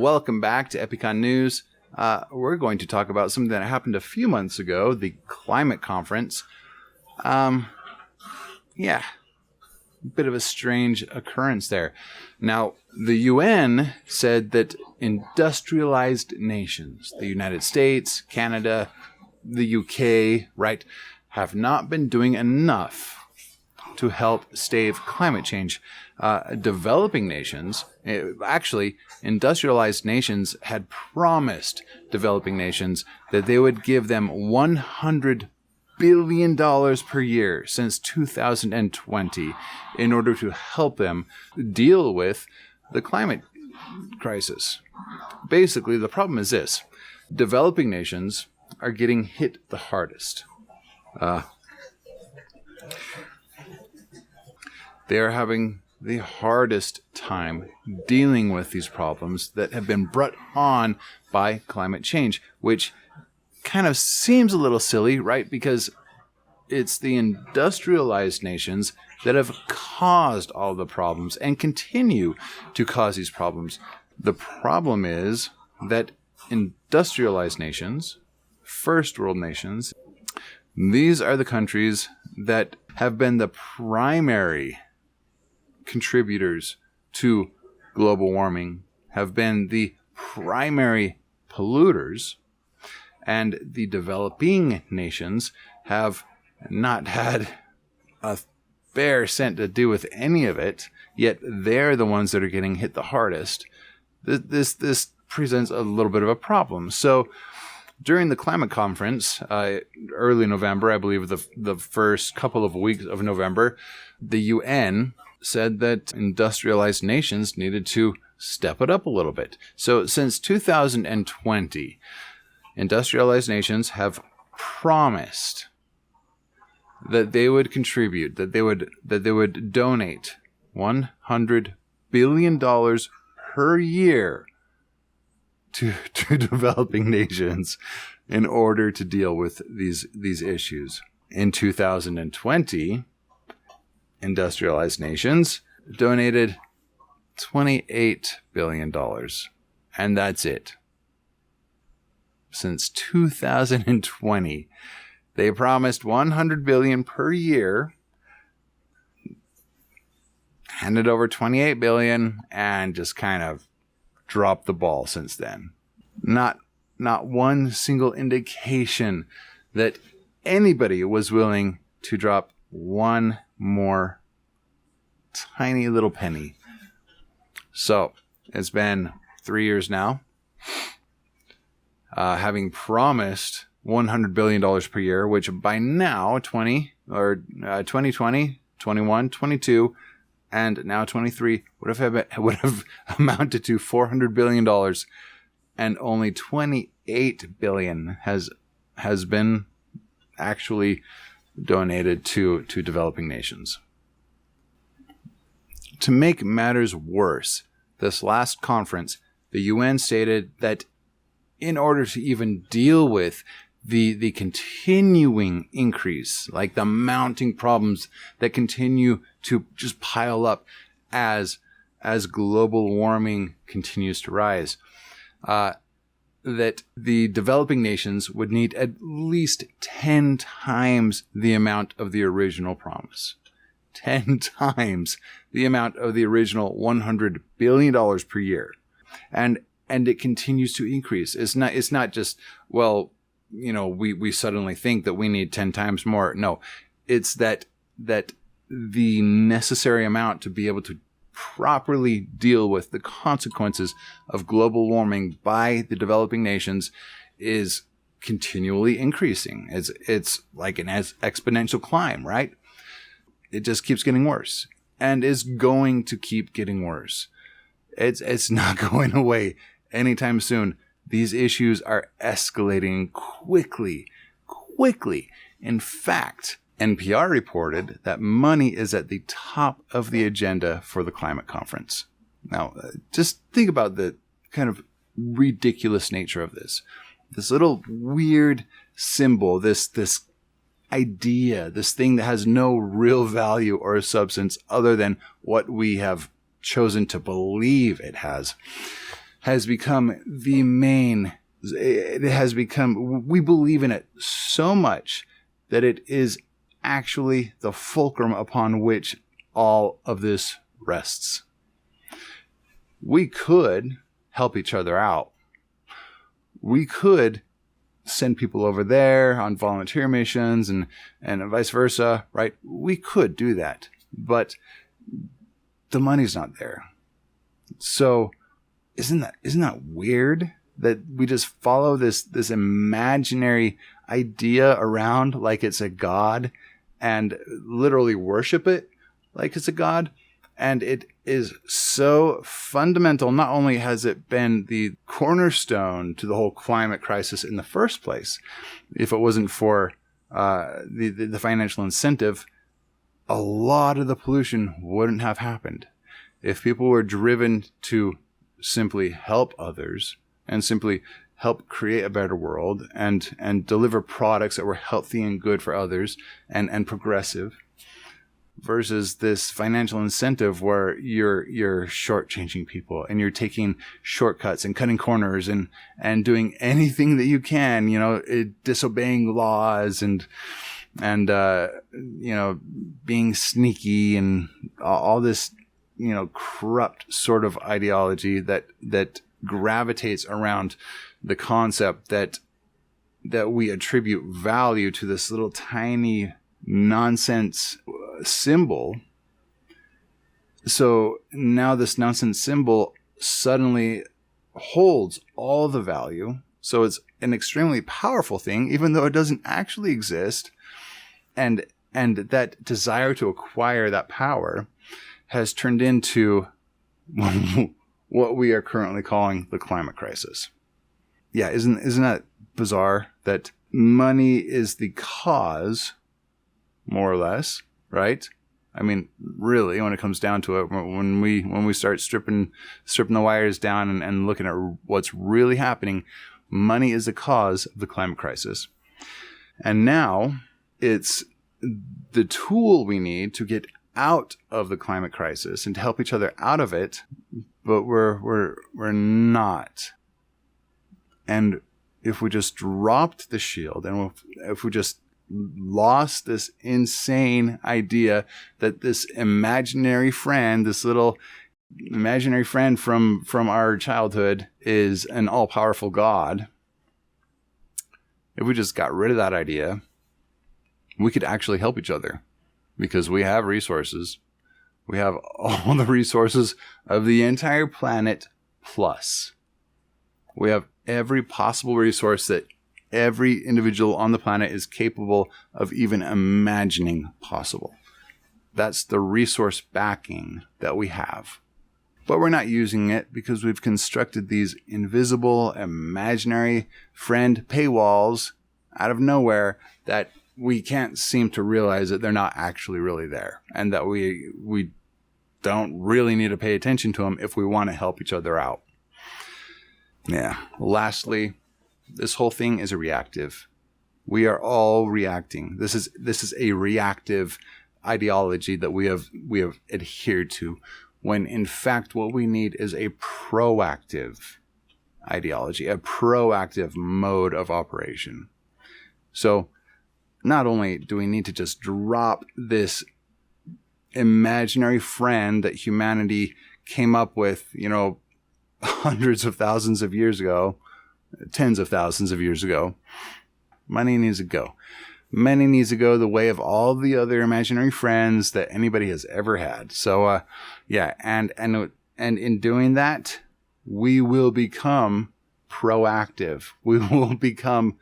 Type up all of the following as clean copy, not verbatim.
Welcome back to EPICON News. We're going to talk about something that happened a few months ago, the climate conference. Yeah, bit of a strange occurrence there. Now, the UN said that industrialized nations, the United States, Canada, the UK, right, have not been doing enough to help stave climate change. Developing nations, actually, industrialized nations had promised developing nations that they would give them $100 billion per year since 2020 in order to help them deal with the climate crisis. Basically, the problem is this. Developing nations are getting hit the hardest. They are having the hardest time dealing with these problems that have been brought on by climate change, which kind of seems a little silly, right? Because it's the industrialized nations that have caused all the problems and continue to cause these problems. The problem is that industrialized nations, first world nations, these are the countries that have been the primary contributors to global warming, have been the primary polluters, and the developing nations have not had a fair cent to do with any of it, yet they're the ones that are getting hit the hardest. This presents a little bit of a problem. So during the climate conference, early November, I believe the first couple of weeks of November, the UN said that industrialized nations needed to step it up a little bit. So since 2020, industrialized nations have promised that they would contribute, that they would donate $100 billion per year to developing nations in order to deal with these issues. In 2020, industrialized nations donated $28 billion, and that's it. Since 2020, they promised $100 billion per year, handed over $28 billion, and just kind of dropped the ball since then. Not one single indication that anybody was willing to drop one more tiny little penny. So it's been 3 years now, having promised $100 billion per year, which by now 2020, 21, 22, and now 23 would have amounted to $400 billion, and only $28 billion has been actually donated to developing nations. To make matters worse, this last conference, the UN stated that in order to even deal with the continuing increase, like the mounting problems that continue to just pile up as global warming continues to rise, that the developing nations would need at least 10 times the amount of the original promise. 10 times the amount of the original $100 billion per year. And it continues to increase. It's not just, well, we suddenly think that we need 10 times more. No, it's that the necessary amount to be able to properly deal with the consequences of global warming by the developing nations is continually increasing. It's like an exponential climb, right? It just keeps getting worse and is going to keep getting worse. It's not going away anytime soon. These issues are escalating quickly. In fact, NPR reported that money is at the top of the agenda for the climate conference. Now, just think about the kind of ridiculous nature of this. This little weird symbol, this idea, this thing that has no real value or substance other than what we have chosen to believe it has. has become the main. It has become, we believe in it so much that it is actually the fulcrum upon which all of this rests. We could help each other out. We could send people over there on volunteer missions and vice versa, right? We could do that, but the money's not there. So isn't that weird that we just follow this imaginary idea around like it's a god and literally worship it like it's a god? And it is so fundamental. Not only has it been the cornerstone to the whole climate crisis in the first place, if it wasn't for the financial incentive, a lot of the pollution wouldn't have happened. If people were driven to simply help others and simply help create a better world and deliver products that were healthy and good for others and progressive, versus this financial incentive where you're shortchanging people and you're taking shortcuts and cutting corners and doing anything that you can, disobeying laws and being sneaky and all this, corrupt sort of ideology that gravitates around the concept that we attribute value to this little tiny nonsense symbol. So now this nonsense symbol suddenly holds all the value. So it's an extremely powerful thing, even though it doesn't actually exist. And that desire to acquire that power has turned into what we are currently calling the climate crisis. Yeah, isn't that bizarre that money is the cause, more or less, right? I mean, really, when it comes down to it, when we start stripping the wires down and looking at what's really happening, money is the cause of the climate crisis. And now it's the tool we need to get out of the climate crisis and to help each other out of it, but we're not. And if we just dropped the shield and if we just lost this insane idea that this imaginary friend, this little imaginary friend from our childhood is an all-powerful God, if we just got rid of that idea, we could actually help each other because we have resources. We have all the resources of the entire planet plus. We have every possible resource that every individual on the planet is capable of even imagining possible. That's the resource backing that we have. But we're not using it because we've constructed these invisible, imaginary friend paywalls out of nowhere that we can't seem to realize that they're not actually really there, and that we don't really need to pay attention to them if we want to help each other out. Yeah. Lastly, this whole thing is a reactive. We are all reacting. This is a reactive ideology that we have adhered to, when in fact what we need is a proactive ideology, a proactive mode of operation. So not only do we need to just drop this imaginary friend that humanity came up with, hundreds of thousands of years ago, tens of thousands of years ago, money needs to go. Money needs to go the way of all the other imaginary friends that anybody has ever had. So, and in doing that, we will become proactive. We will become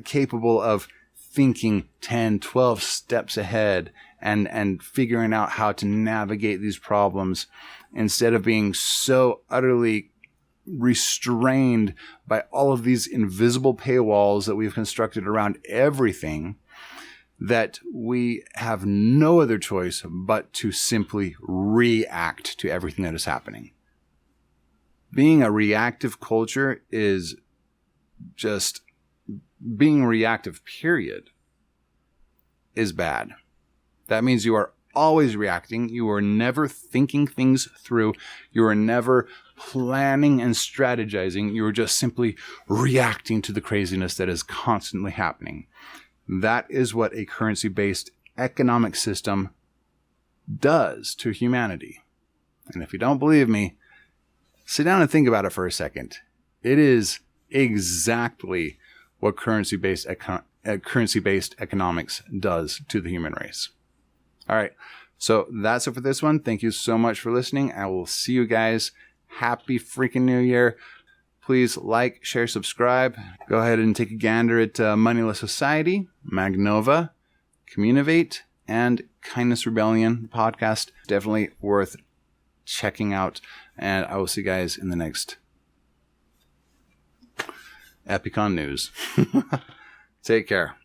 capable of thinking 10, 12 steps ahead and figuring out how to navigate these problems instead of being so utterly restrained by all of these invisible paywalls that we've constructed around everything, that we have no other choice but to simply react to everything that is happening. Being a reactive culture is just being reactive, period, is bad. That means you are always reacting. You are never thinking things through. You are never planning and strategizing. You are just simply reacting to the craziness that is constantly happening. That is what a currency-based economic system does to humanity. And if you don't believe me, sit down and think about it for a second. It is exactly what currency-based economics does to the human race. All right. So that's it for this one. Thank you so much for listening. I will see you guys. Happy freaking New Year. Please like, share, subscribe. Go ahead and take a gander at Moneyless Society, Magnova, Communivate, and Kindness Rebellion podcast. Definitely worth checking out. And I will see you guys in the next EPICON news. Take care.